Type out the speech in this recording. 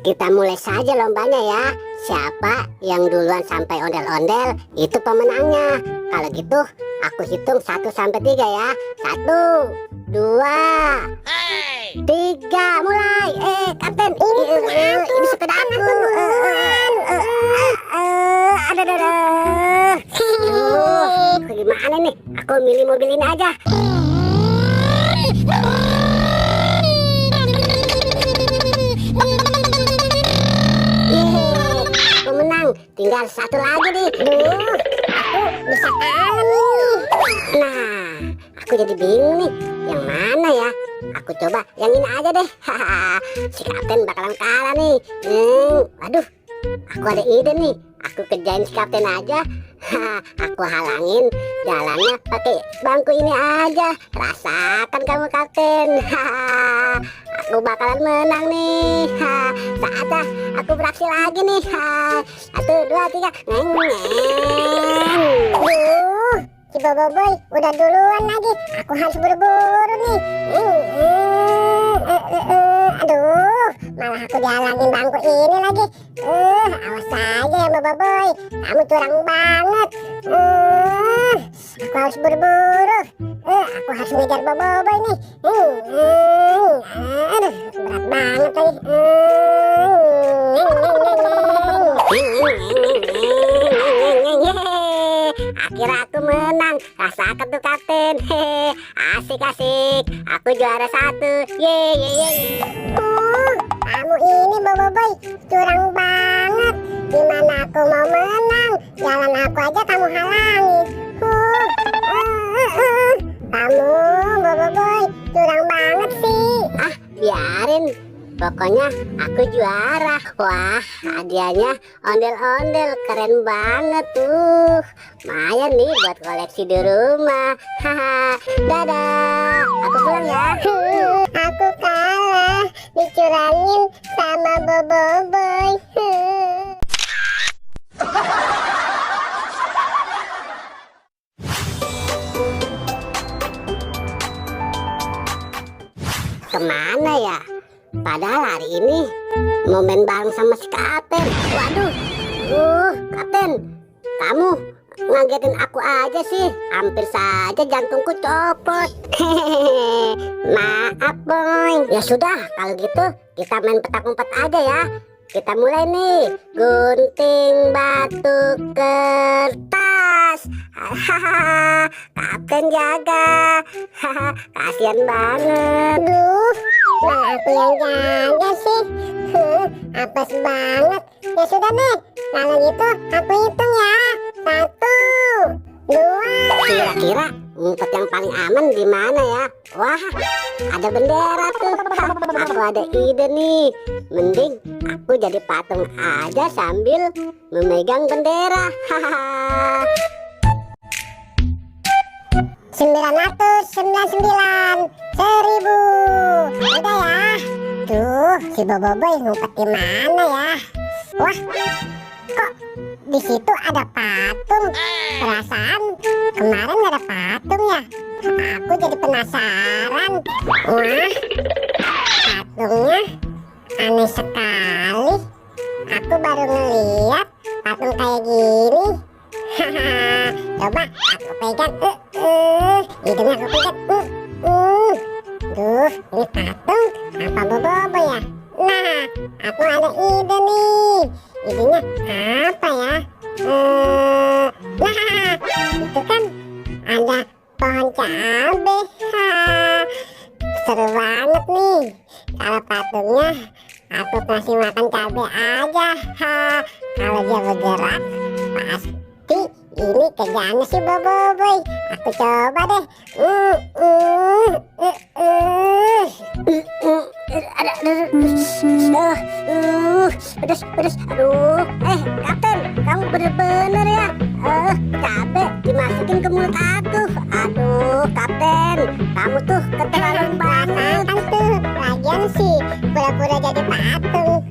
Kita mulai saja lombanya ya. Siapa yang duluan sampai ondel-ondel itu pemenangnya. Kalau gitu aku hitung 1 sampai 3 ya. 1, 2, 3, mulai. Kapten, ini sepeda aku. Gimana nih? Aku milih mobil ini aja. Aku menang, tinggal 1 lagi nih. Aku bisa kalah nih. Nah, aku jadi bingung nih, yang mana ya? Aku coba yang ini aja deh. Si kapten bakalan kalah nih. Aduh, aku ada ide nih. Aku kerjain si kapten aja. Aku halangin jalannya pakai bangku ini aja. Rasakan kamu kapten. Aku bakalan menang nih. Saatnya aku beraksi lagi nih. 1, 2, 3. Si Boboiboy udah duluan lagi. Aku harus buru-buru nih. Aduh, malah aku dihalangin bangku ini lagi. Awas aja ya Boboiboy, kamu curang banget. Aku harus buru-buru. Aku harus ngejar Boboiboy nih. Aduh, berat banget lagi. Akhirnya aku menang. Rasakan tuh kapten. Asik-asik. Aku juara 1. Yeay. Kamu ini Boboiboy curang banget. Gimana aku mau menang? Jalan aku aja kamu halangi. Kamu Boboiboy curang banget sih. Biarin. Pokoknya aku juara. Wah, hadiahnya ondel-ondel, keren banget tuh. Lumayan nih buat koleksi di rumah. Dadah, aku pulang ya. Aku kalah, dicurangin sama Boboiboy. Kemana ya? Padahal hari ini mau main bareng sama si kapten. Waduh, kapten, kamu ngagetin aku aja sih. Hampir saja jantungku copot. Maaf boy. Ya sudah, kalau gitu kita main petak umpet aja ya. Kita mulai nih. Gunting batu kertas. Kapten jaga. Kasian banget. Duh, malah aku yang jaga sih. Apes banget. Ya sudah deh, kalau gitu aku hitung ya. 1, 2. Kira-kira ngumpet yang paling aman di mana ya? Wah, ada bendera tuh. Aku ada ide nih. Mending aku jadi patung aja sambil memegang bendera. 999, 1000. Udah ya. Tuh, si Boboiboy ngumpet di mana ya? Wah, kok di situ ada patung? Perasaan kemarin gak ada patung ya? Aku jadi penasaran. Wah, patungnya aneh sekali. Aku baru ngeliat patung kayak gini. Coba aku pegang. Hidungnya aku pegang. Duh, ini patung apa Boboiboy ya? Nah, aku ada ide nih. Idenya apa ya? Nah, itu kan ada pohon cabe. Seru banget nih. Kalau patungnya aku kasih makan cabe aja. Kalau dia bergerak pasti ini kerjaannya si Boboiboy. Aku coba deh. Pedes. Aduh, kapten, kamu bener-bener ya. Capek dimasukin ke mulut aku. Aduh, kapten, kamu tuh keterlaluan banget. Lagian sih pura-pura jadi patung.